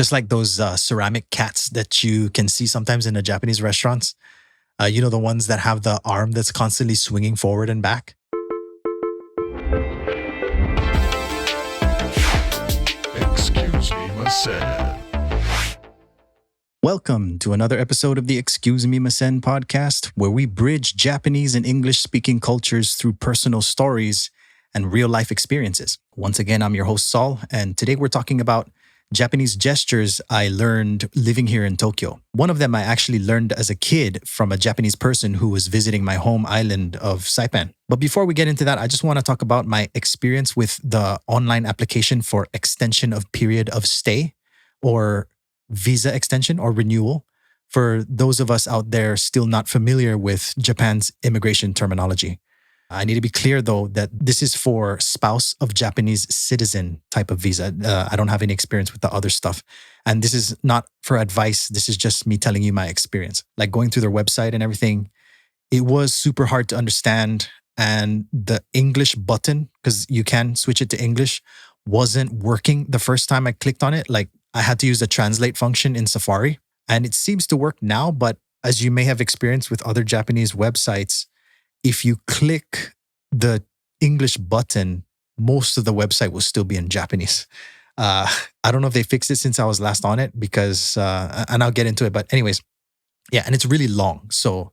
just like those ceramic cats that you can see sometimes in the Japanese restaurants. The ones that have the arm that's constantly swinging forward and back. Excuse me, Masen. Welcome to another episode of the Excuse Me Masen podcast, where we bridge Japanese and English-speaking cultures through personal stories and real-life experiences. Once again, I'm your host, Saul, and today we're talking about Japanese gestures I learned living here in Tokyo. One of them I actually learned as a kid from a Japanese person who was visiting my home island of Saipan. But before we get into that, I just want to talk about my experience with the online application for extension of period of stay, or visa extension or renewal, for those of us out there still not familiar with Japan's immigration terminology. I need to be clear, though, that this is for spouse of Japanese citizen type of visa. I don't have any experience with the other stuff. And this is not for advice. This is just me telling you my experience. Like going through their website and everything, it was super hard to understand. And the English button, because you can switch it to English, wasn't working the first time I clicked on it. Like I had to use the translate function in Safari. And it seems to work now, but as you may have experienced with other Japanese websites, if you click the English button, most of the website will still be in Japanese. I don't know if they fixed it since I was last on it because, and I'll get into it. But anyways, yeah, and it's really long. So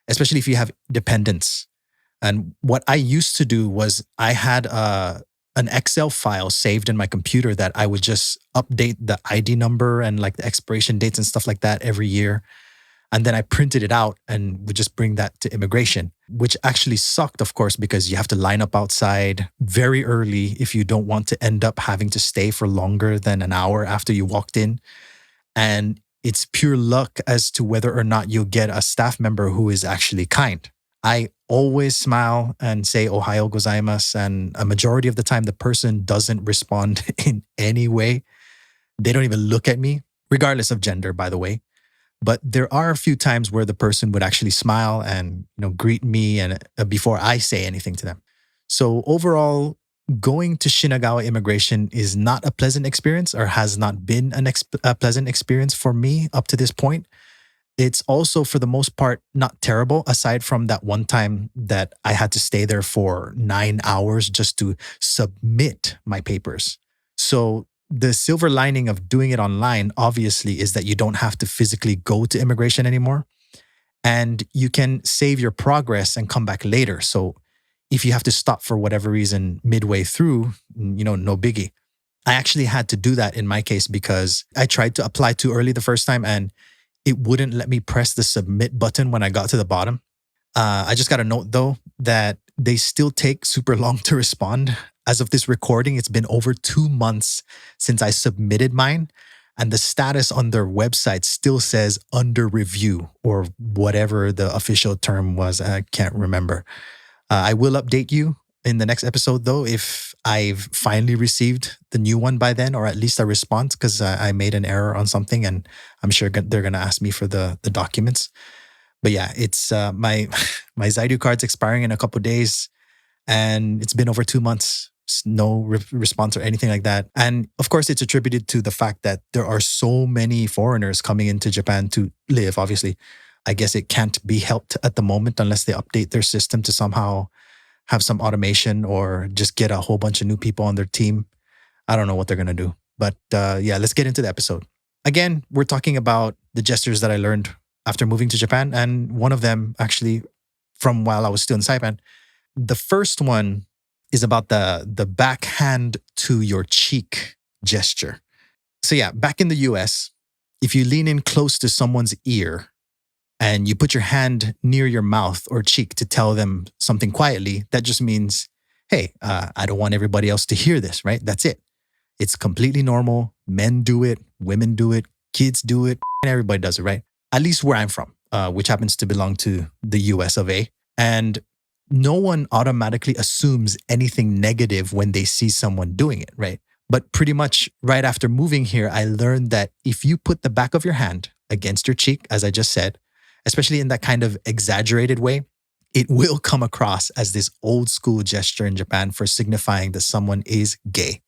especially if you have dependents. And what I used to do was I had an Excel file saved in my computer that I would just update the ID number and like the expiration dates and stuff like that every year. And then I printed it out and would just bring that to immigration, which actually sucked, of course, because you have to line up outside very early if you don't want to end up having to stay for longer than an hour after you walked in. And it's pure luck as to whether or not you'll get a staff member who is actually kind. I always smile and say "Ohayo gozaimasu," and a majority of the time the person doesn't respond in any way. They don't even look at me, regardless of gender, by the way. But there are a few times where the person would actually smile and greet me and before I say anything to them. So overall, going to Shinagawa immigration is not a pleasant experience, or has not been a pleasant experience for me up to this point. It's also, for the most part, not terrible, aside from that one time that I had to stay there for 9 hours just to submit my papers. So the silver lining of doing it online, obviously, is that you don't have to physically go to immigration anymore. And you can save your progress and come back later. So if you have to stop for whatever reason midway through, no biggie. I actually had to do that in my case because I tried to apply too early the first time and it wouldn't let me press the submit button when I got to the bottom. I just got a note, though, that they still take super long to respond. As of this recording, it's been over 2 months since I submitted mine, and the status on their website still says under review, or whatever the official term was. I can't remember. I will update you in the next episode, though, if I've finally received the new one by then, or at least a response, because I made an error on something, and I'm sure they're going to ask me for the documents. But yeah, it's my Zaidu card's expiring in a couple of days, and it's been over 2 months. No response or anything like that. And of course, it's attributed to the fact that there are so many foreigners coming into Japan to live, obviously. I guess it can't be helped at the moment unless they update their system to somehow have some automation or just get a whole bunch of new people on their team. I don't know what they're going to do. But yeah, let's get into the episode. Again, we're talking about the gestures that I learned after moving to Japan. And one of them, actually, from while I was still in Saipan. The first one is about the backhand to your cheek gesture. So yeah, back in the US, if you lean in close to someone's ear and you put your hand near your mouth or cheek to tell them something quietly, that just means, hey, I don't want everybody else to hear this, right? That's it. It's completely normal. Men do it, women do it, kids do it, and everybody does it, right? At least where I'm from, which happens to belong to the US of A. And no one automatically assumes anything negative when they see someone doing it, right? But pretty much right after moving here, I learned that if you put the back of your hand against your cheek, as I just said, especially in that kind of exaggerated way, it will come across as this old school gesture in Japan for signifying that someone is gay.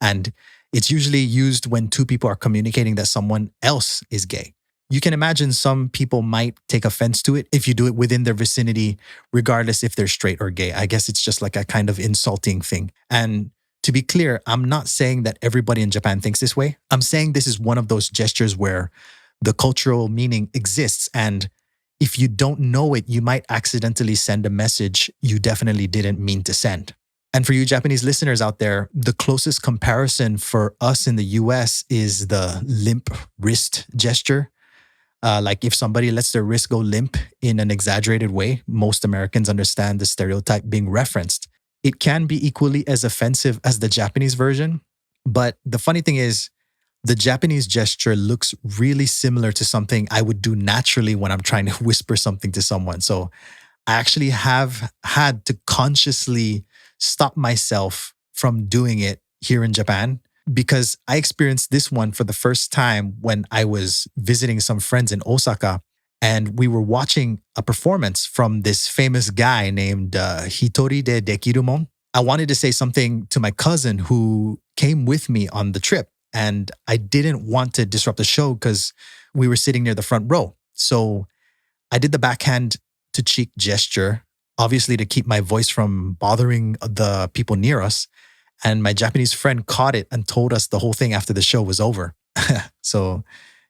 And It's usually used when two people are communicating that someone else is gay. You can imagine some people might take offense to it if you do it within their vicinity, regardless if they're straight or gay. I guess it's just like a kind of insulting thing. And to be clear, I'm not saying that everybody in Japan thinks this way. I'm saying this is one of those gestures where the cultural meaning exists. And if you don't know it, you might accidentally send a message you definitely didn't mean to send. And for you Japanese listeners out there, the closest comparison for us in the US is the limp wrist gesture. Like if somebody lets their wrist go limp in an exaggerated way, most Americans understand the stereotype being referenced. It can be equally as offensive as the Japanese version. But the funny thing is, the Japanese gesture looks really similar to something I would do naturally when I'm trying to whisper something to someone. So I actually have had to consciously stop myself from doing it here in Japan because I experienced this one for the first time when I was visiting some friends in Osaka, and we were watching a performance from this famous guy named Hitori de Dekirumon. I wanted to say something to my cousin who came with me on the trip, and I didn't want to disrupt the show because we were sitting near the front row. So I did the backhand to cheek gesture, obviously to keep my voice from bothering the people near us. And my Japanese friend caught it and told us the whole thing after the show was over. So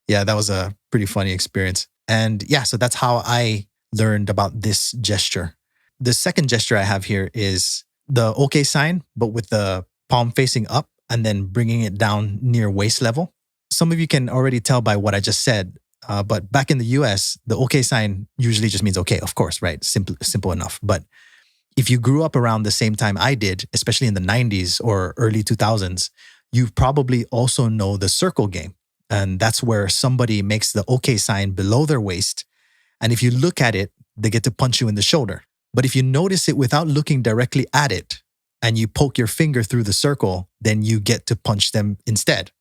yeah, that was a pretty funny experience. And yeah, so that's how I learned about this gesture. The second gesture I have here is the OK sign, but with the palm facing up and then bringing it down near waist level. Some of you can already tell by what I just said, but back in the US, the OK sign usually just means okay, of course, right? Simple enough. But if you grew up around the same time I did, especially in the 90s or early 2000s, you probably also know the circle game. And that's where somebody makes the OK sign below their waist. And if you look at it, they get to punch you in the shoulder. But if you notice it without looking directly at it and you poke your finger through the circle, then you get to punch them instead.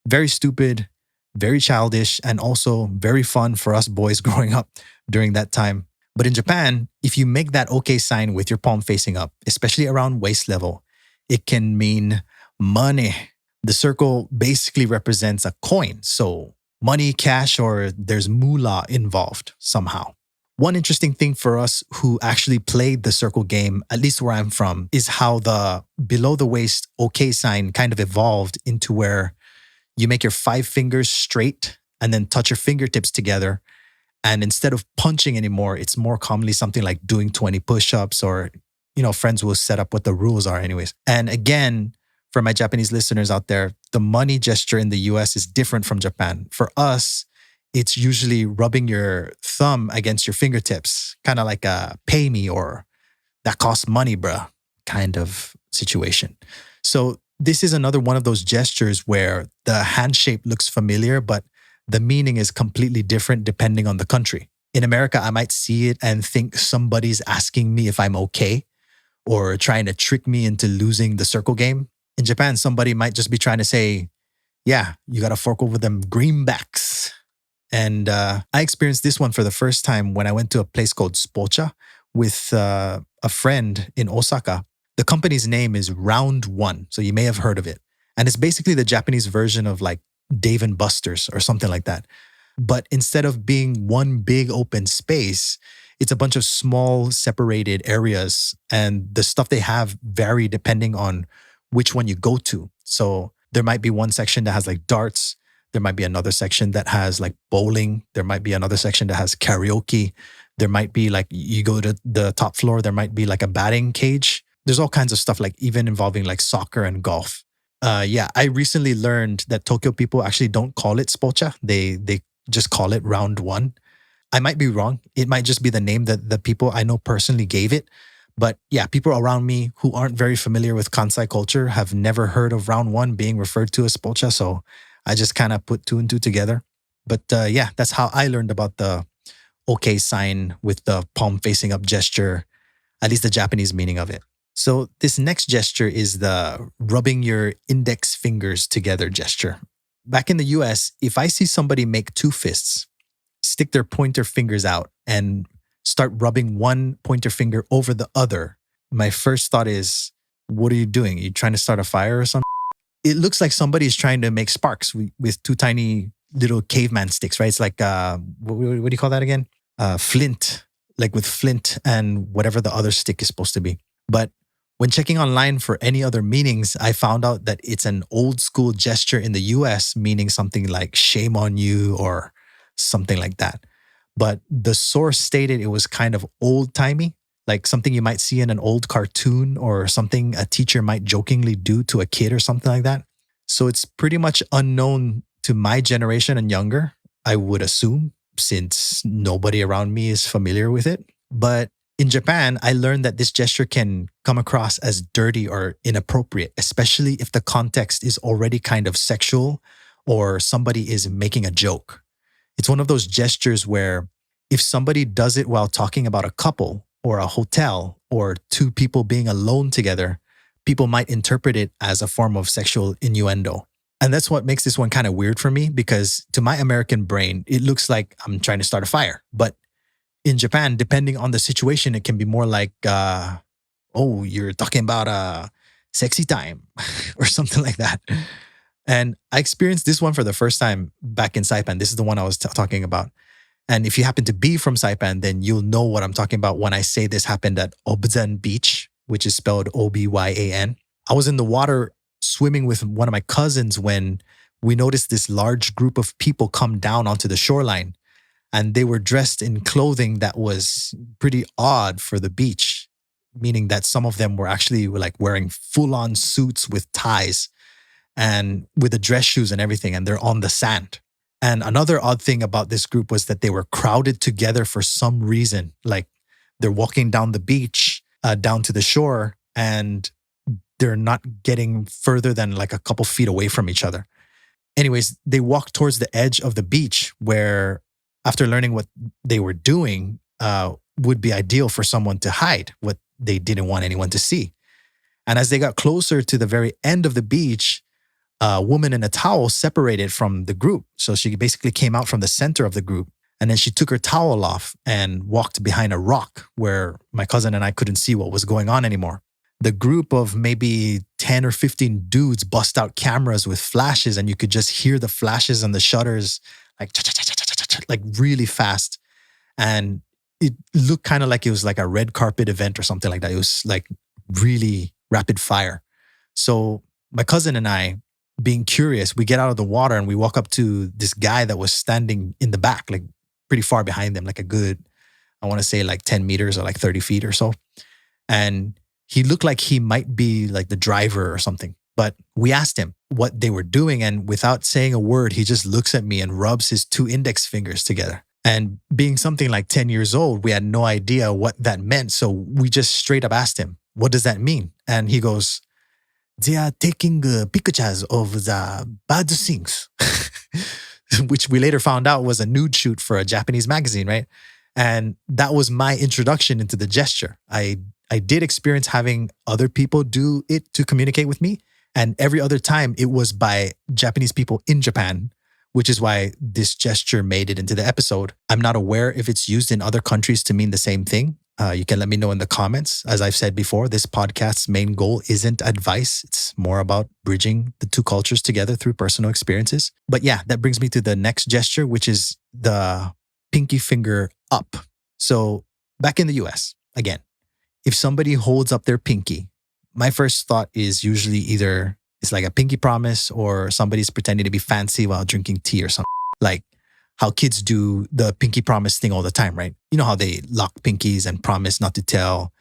Very stupid, very childish, and also very fun for us boys growing up during that time. But in Japan, if you make that OK sign with your palm facing up, especially around waist level, it can mean money. The circle basically represents a coin. So money, cash, or there's moolah involved somehow. One interesting thing for us who actually played the circle game, at least where I'm from, is how the below the waist OK sign kind of evolved into where you make your 5 fingers straight and then touch your fingertips together. And instead of punching anymore, it's more commonly something like doing 20 push-ups or, friends will set up what the rules are anyways. And again, for my Japanese listeners out there, the money gesture in the US is different from Japan. For us, it's usually rubbing your thumb against your fingertips, kind of like a pay me or that costs money, bruh, kind of situation. So this is another one of those gestures where the hand shape looks familiar, but the meaning is completely different depending on the country. In America, I might see it and think somebody's asking me if I'm okay or trying to trick me into losing the circle game. In Japan, somebody might just be trying to say, yeah, you got to fork over them greenbacks. And I experienced this one for the first time when I went to a place called Spocha with a friend in Osaka. The company's name is Round One, so you may have heard of it. And it's basically the Japanese version of like Dave and Buster's or something like that. But instead of being one big open space, it's a bunch of small separated areas. And the stuff they have vary depending on which one you go to. So there might be one section that has like darts. There might be another section that has like bowling. There might be another section that has karaoke. There might be like, you go to the top floor, there might be like a batting cage. There's all kinds of stuff like even involving like soccer and golf. I recently learned that Tokyo people actually don't call it Spocha. They just call it Round One. I might be wrong. It might just be the name that the people I know personally gave it. But yeah, people around me who aren't very familiar with Kansai culture have never heard of Round One being referred to as Spocha. So I just kind of put 2 and 2 together. But yeah, that's how I learned about the OK sign with the palm facing up gesture, at least the Japanese meaning of it. So this next gesture is the rubbing your index fingers together gesture. Back in the US, if I see somebody make 2 fists, stick their pointer fingers out and start rubbing one pointer finger over the other, my first thought is, what are you doing? Are you trying to start a fire or something? it looks like somebody's trying to make sparks with two tiny little caveman sticks, right? It's like, what do you call that again? Flint, like with flint and whatever the other stick is supposed to be. But when checking online for any other meanings, I found out that it's an old school gesture in the US, meaning something like shame on you or something like that. But the source stated it was kind of old timey, like something you might see in an old cartoon or something a teacher might jokingly do to a kid or something like that. So it's pretty much unknown to my generation and younger, I would assume, since nobody around me is familiar with it. But in Japan, I learned that this gesture can come across as dirty or inappropriate, especially if the context is already kind of sexual or somebody is making a joke. It's one of those gestures where if somebody does it while talking about a couple or a hotel or two people being alone together, people might interpret it as a form of sexual innuendo. And that's what makes this one kind of weird for me, because to my American brain, it looks like I'm trying to start a fire. But in Japan, depending on the situation, it can be more like, oh, you're talking about a sexy time or something like that. And I experienced this one for the first time back in Saipan. This is the one I was talking about. And if you happen to be from Saipan, then you'll know what I'm talking about when I say this happened at Obzan Beach, which is spelled Obyan. I was in the water swimming with one of my cousins when we noticed this large group of people come down onto the shoreline. And they were dressed in clothing that was pretty odd for the beach, meaning that some of them were actually like wearing full-on suits with ties and with the dress shoes and everything, and they're on the sand. And another odd thing about this group was that they were crowded together for some reason. Like they're walking down the beach, down to the shore, and they're not getting further than like a couple feet away from each other. Anyways, they walked towards the edge of the beach where, after learning what they were doing, would be ideal for someone to hide what they didn't want anyone to see. And as they got closer to the very end of the beach, a woman in a towel separated from the group. So she basically came out from the center of the group. And then she took her towel off and walked behind a rock where my cousin and I couldn't see what was going on anymore. The group of maybe 10 or 15 dudes bust out cameras with flashes, and you could just hear the flashes and the shutters like really fast. And it looked kind of like it was like a red carpet event or something like that. It was like really rapid fire. So my cousin and I, being curious, we get out of the water and we walk up to this guy that was standing in the back, like pretty far behind them, like a good, I want to say like 10 meters or like 30 feet or so. And he looked like he might be like the driver or something. But we asked him what they were doing, and without saying a word, he just looks at me and rubs his two index fingers together. And being something like 10 years old, we had no idea what that meant. So we just straight up asked him, what does that mean? And he goes, they are taking pictures of the bad things, which we later found out was a nude shoot for a Japanese magazine, right? And that was my introduction into the gesture. I did experience having other people do it to communicate with me. And every other time it was by Japanese people in Japan, which is why this gesture made it into the episode. I'm not aware if it's used in other countries to mean the same thing. You can let me know in the comments. As I've said before, this podcast's main goal isn't advice. It's more about bridging the two cultures together through personal experiences. But yeah, that brings me to the next gesture, which is the pinky finger up. So back in the US, again, if somebody holds up their pinky, my first thought is usually either it's like a pinky promise or somebody's pretending to be fancy while drinking tea or something. Like how kids do the pinky promise thing all the time, right? You know how they lock pinkies and promise not to tell,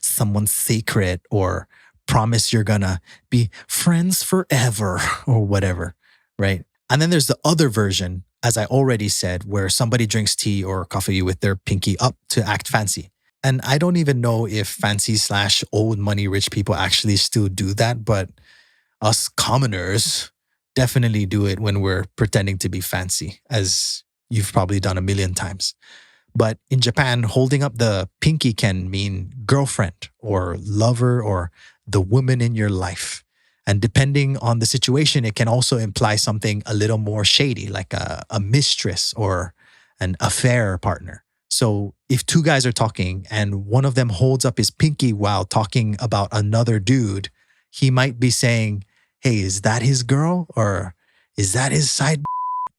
someone's secret, or promise you're gonna be friends forever or whatever, right? And then there's the other version, as I already said, where somebody drinks tea or coffee with their pinky up to act fancy. And I don't even know if fancy/old money rich people actually still do that, but us commoners definitely do it when we're pretending to be fancy, as you've probably done a million times. But in Japan, holding up the pinky can mean girlfriend or lover or the woman in your life. And depending on the situation, it can also imply something a little more shady, like a mistress or an affair partner. So if two guys are talking and one of them holds up his pinky while talking about another dude, he might be saying, hey, is that his girl or is that his side?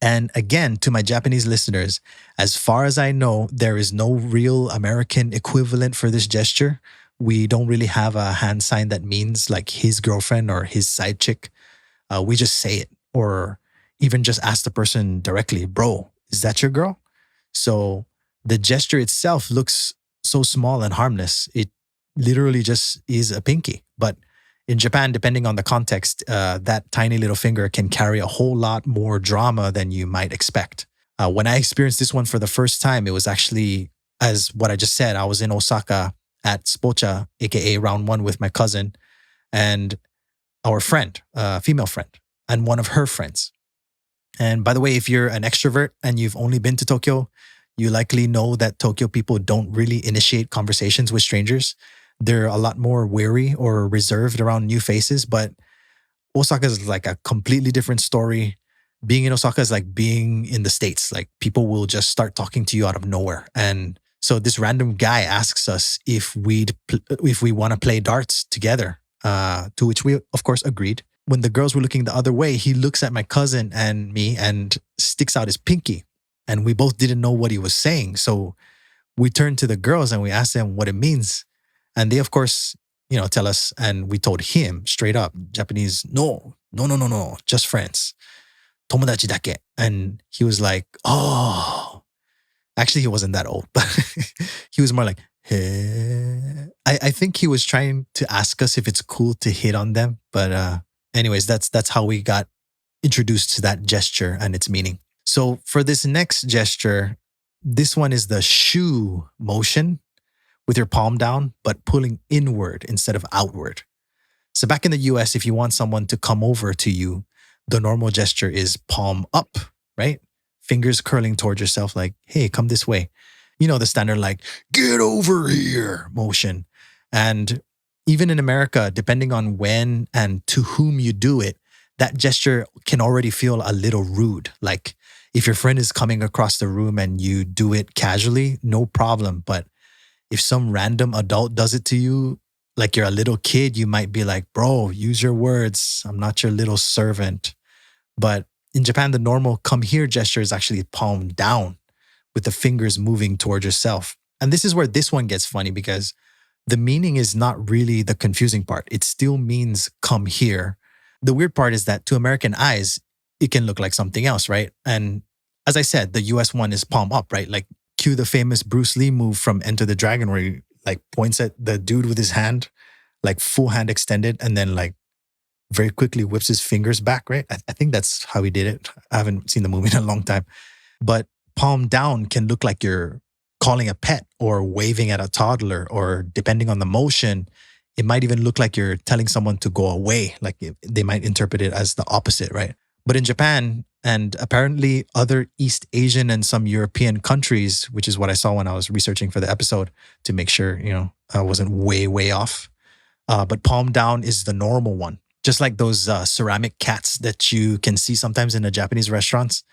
And again, to my Japanese listeners, as far as I know, there is no real American equivalent for this gesture. We don't really have a hand sign that means like his girlfriend or his side chick. We just say it or even just ask the person directly, bro, is that your girl? So the gesture itself looks so small and harmless. It literally just is a pinky. But in Japan, depending on the context, that tiny little finger can carry a whole lot more drama than you might expect. When I experienced this one for the first time, it was actually, as what I just said, I was in Osaka at Spocha, aka Round One, with my cousin and our friend, female friend, and one of her friends. And by the way, if you're an extrovert and you've only been to Tokyo, you likely know that Tokyo people don't really initiate conversations with strangers. They're a lot more wary or reserved around new faces, but Osaka is like a completely different story. Being in Osaka is like being in the States. Like people will just start talking to you out of nowhere. And so this random guy asks us if we want to play darts together, to which we, of course, agreed. When the girls were looking the other way, he looks at my cousin and me and sticks out his pinky. And we both didn't know what he was saying. So we turned to the girls and we asked them what it means. And they, of course, tell us, and we told him straight up, Japanese, no, just friends. Tomodachi dake. And he was like, oh. Actually, he wasn't that old, but he was more like, hey. I think he was trying to ask us if it's cool to hit on them. But anyways, that's how we got introduced to that gesture and its meaning. So for this next gesture, this one is the shu motion with your palm down, but pulling inward instead of outward. So back in the US, if you want someone to come over to you, the normal gesture is palm up, right? Fingers curling towards yourself like, hey, come this way. The standard like, get over here motion. And even in America, depending on when and to whom you do it, that gesture can already feel a little rude. Like if your friend is coming across the room and you do it casually, no problem. But if some random adult does it to you, like you're a little kid, you might be like, bro, use your words. I'm not your little servant. But in Japan, the normal come here gesture is actually palm down with the fingers moving towards yourself. And this is where this one gets funny because the meaning is not really the confusing part. It still means come here. The weird part is that to American eyes, it can look like something else, right? And as I said, the US one is palm up, right? Like cue the famous Bruce Lee move from Enter the Dragon where he like points at the dude with his hand, like full hand extended, and then like very quickly whips his fingers back, right? I think that's how he did it. I haven't seen the movie in a long time. But palm down can look like you're calling a pet or waving at a toddler, or depending on the motion, it might even look like you're telling someone to go away. Like they might interpret it as the opposite, right? But in Japan and apparently other East Asian and some European countries, which is what I saw when I was researching for the episode to make sure, I wasn't way off. But palm down is the normal one. Just like those ceramic cats that you can see sometimes in the Japanese restaurants.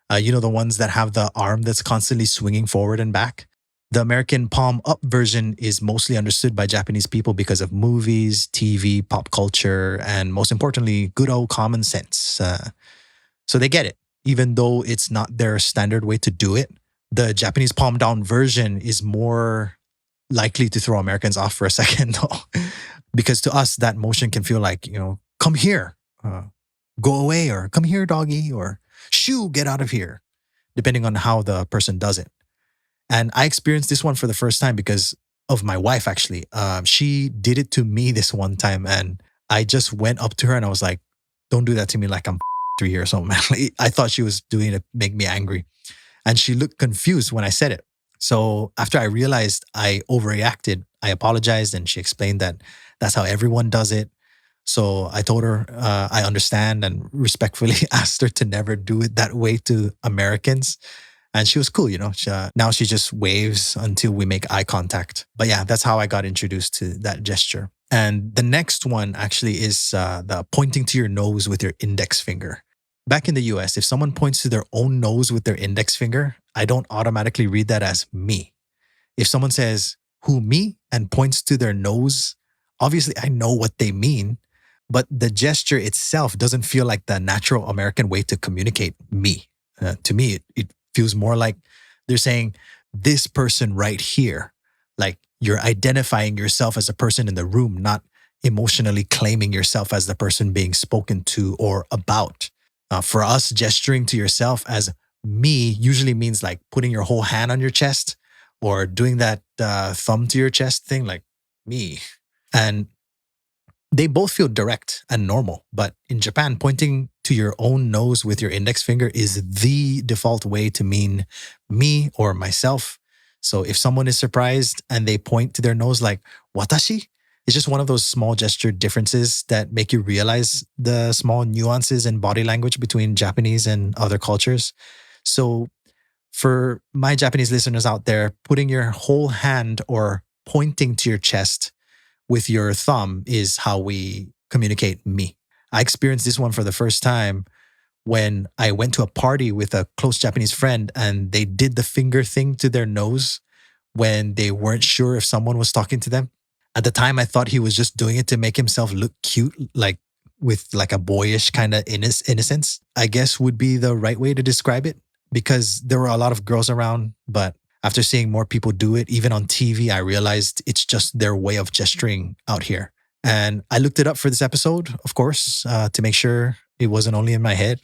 The ones that have the arm that's constantly swinging forward and back. The American palm up version is mostly understood by Japanese people because of movies, TV, pop culture, and most importantly, good old common sense. So they get it. Even though it's not their standard way to do it, the Japanese palm down version is more likely to throw Americans off for a second, though. Because to us, that motion can feel like, come here, go away, or come here, doggy, or shoo, get out of here, depending on how the person does it. And I experienced this one for the first time because of my wife, actually. She did it to me this one time, and I just went up to her and I was like, don't do that to me like I'm 3 or something. I thought she was doing it to make me angry. And she looked confused when I said it. So after I realized I overreacted, I apologized, and she explained that that's how everyone does it. So I told her I understand and respectfully asked her to never do it that way to Americans. And she was cool, now she just waves until we make eye contact. But yeah, that's how I got introduced to that gesture. And the next one actually is the pointing to your nose with your index finger. Back in the US, if someone points to their own nose with their index finger, I don't automatically read that as me. If someone says, who, me, and points to their nose, obviously I know what they mean. but the gesture itself doesn't feel like the natural American way to communicate me. To me, it feels more like they're saying, this person right here. Like you're identifying yourself as a person in the room, not emotionally claiming yourself as the person being spoken to or about. For us, gesturing to yourself as me usually means like putting your whole hand on your chest or doing that thumb to your chest thing, like me. And they both feel direct and normal. But in Japan, pointing to your own nose with your index finger is the default way to mean me or myself. So if someone is surprised and they point to their nose like, watashi, it's just one of those small gesture differences that make you realize the small nuances in body language between Japanese and other cultures. So for my Japanese listeners out there, putting your whole hand or pointing to your chest with your thumb is how we communicate me. I experienced this one for the first time when I went to a party with a close Japanese friend and they did the finger thing to their nose when they weren't sure if someone was talking to them. At the time, I thought he was just doing it to make himself look cute, like with like a boyish kind of innocence, I guess would be the right way to describe it, because there were a lot of girls around. But after seeing more people do it, even on TV, I realized it's just their way of gesturing out here. And I looked it up for this episode, of course, to make sure it wasn't only in my head.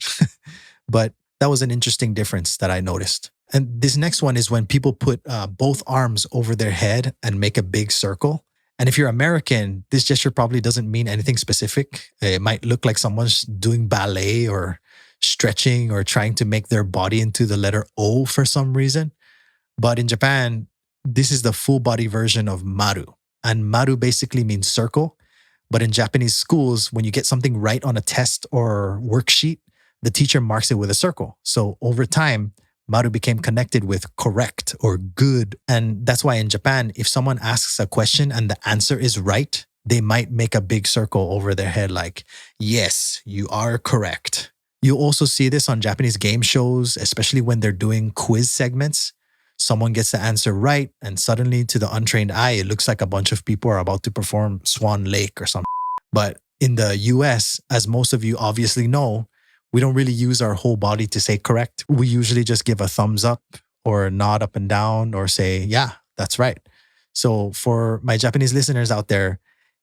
But that was an interesting difference that I noticed. And this next one is when people put both arms over their head and make a big circle. And if you're American, this gesture probably doesn't mean anything specific. It might look like someone's doing ballet or stretching or trying to make their body into the letter O for some reason. But in Japan, this is the full body version of maru. And maru basically means circle. But in Japanese schools, when you get something right on a test or worksheet, the teacher marks it with a circle. So over time, maru became connected with correct or good. And that's why in Japan, if someone asks a question and the answer is right, they might make a big circle over their head like, yes, you are correct. You also see this on Japanese game shows, especially when they're doing quiz segments. Someone gets the answer right, and suddenly to the untrained eye, it looks like a bunch of people are about to perform Swan Lake or something. But in the US, as most of you obviously know, we don't really use our whole body to say correct. We usually just give a thumbs up or a nod up and down or say, yeah, that's right. So for my Japanese listeners out there,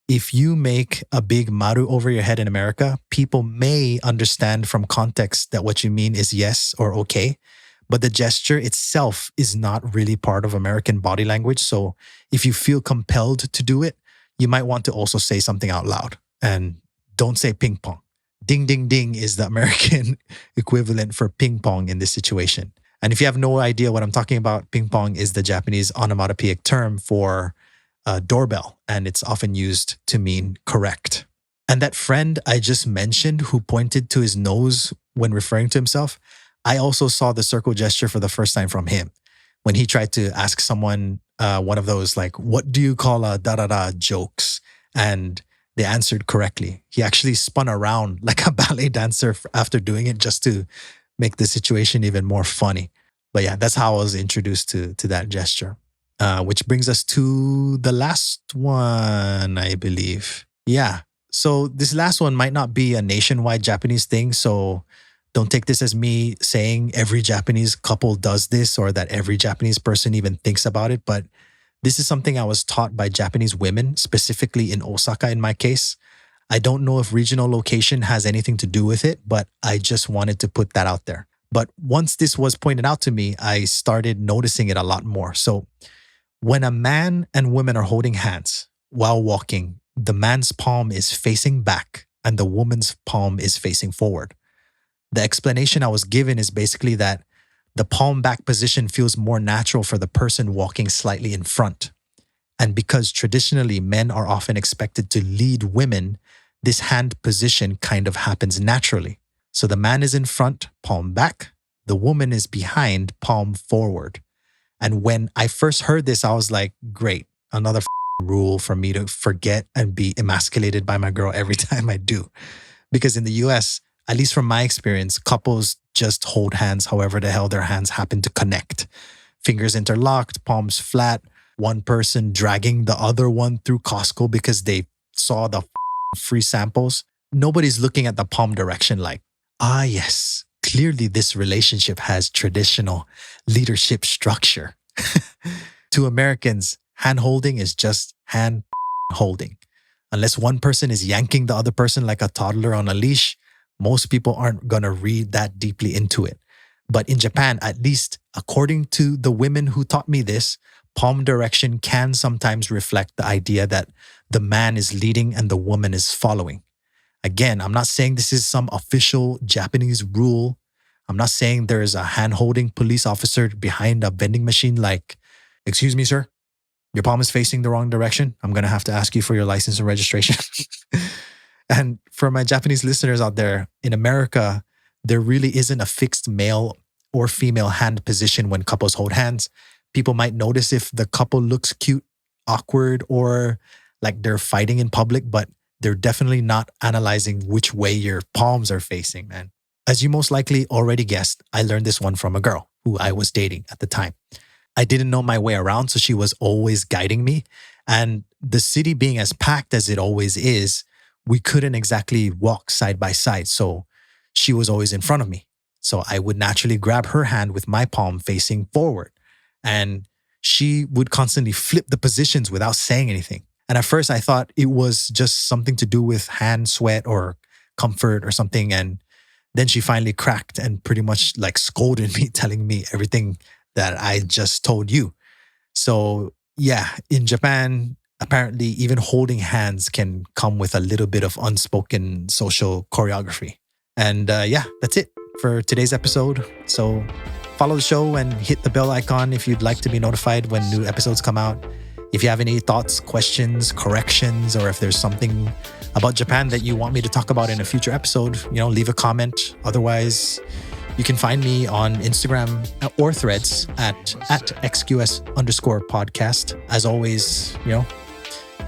if you make a big maru over your head in America, people may understand from context that what you mean is yes or okay. But the gesture itself is not really part of American body language. So if you feel compelled to do it, you might want to also say something out loud. And don't say ping pong. Ding, ding, ding is the American equivalent for ping pong in this situation. And if you have no idea what I'm talking about, ping pong is the Japanese onomatopoeic term for doorbell. And it's often used to mean correct. And that friend I just mentioned who pointed to his nose when referring to himself, I also saw the circle gesture for the first time from him when he tried to ask someone one of those like, what do you call a da-da-da jokes? And they answered correctly. He actually spun around like a ballet dancer after doing it just to make the situation even more funny. But yeah, that's how I was introduced to that gesture. Which brings us to the last one, I believe. Yeah. So this last one might not be a nationwide Japanese thing. So don't take this as me saying every Japanese couple does this or that every Japanese person even thinks about it. But this is something I was taught by Japanese women, specifically in Osaka in my case. I don't know if regional location has anything to do with it, but I just wanted to put that out there. But once this was pointed out to me, I started noticing it a lot more. So when a man and woman are holding hands while walking, the man's palm is facing back and the woman's palm is facing forward. The explanation I was given is basically that the palm back position feels more natural for the person walking slightly in front. And because traditionally men are often expected to lead women, this hand position kind of happens naturally. So the man is in front, palm back. The woman is behind, palm forward. And when I first heard this, I was like, great, another rule for me to forget and be emasculated by my girl every time I do. Because in the US, at least from my experience, couples just hold hands however the hell their hands happen to connect. Fingers interlocked, palms flat, one person dragging the other one through Costco because they saw the free samples. nobody's looking at the palm direction like, yes, clearly this relationship has traditional leadership structure. To Americans, hand holding is just hand holding. Unless one person is yanking the other person like a toddler on a leash, most people aren't going to read that deeply into it. But in Japan, at least according to the women who taught me this, palm direction can sometimes reflect the idea that the man is leading and the woman is following. Again, I'm not saying this is some official Japanese rule. I'm not saying there is a hand-holding police officer behind a vending machine like, "Excuse me, sir, your palm is facing the wrong direction. I'm going to have to ask you for your license and registration." And for my Japanese listeners out there, in America, there really isn't a fixed male or female hand position when couples hold hands. People might notice if the couple looks cute, awkward, or like they're fighting in public, but they're definitely not analyzing which way your palms are facing, man. As you most likely already guessed, I learned this one from a girl who I was dating at the time. I didn't know my way around, so she was always guiding me. And the city being as packed as it always is, we couldn't exactly walk side by side. So she was always in front of me. So I would naturally grab her hand with my palm facing forward. And she would constantly flip the positions without saying anything. And at first I thought it was just something to do with hand sweat or comfort or something. And then she finally cracked and pretty much like scolded me, telling me everything that I just told you. So yeah, in Japan, apparently even holding hands can come with a little bit of unspoken social choreography. And yeah, that's it for today's episode. So follow the show and hit the bell icon if you'd like to be notified when new episodes come out. If you have any thoughts, questions, corrections, or if there's something about Japan that you want me to talk about in a future episode, leave a comment. Otherwise, you can find me on Instagram or Threads at XQS_podcast. As always,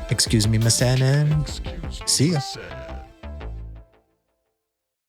excuse me, Masen, and see ya.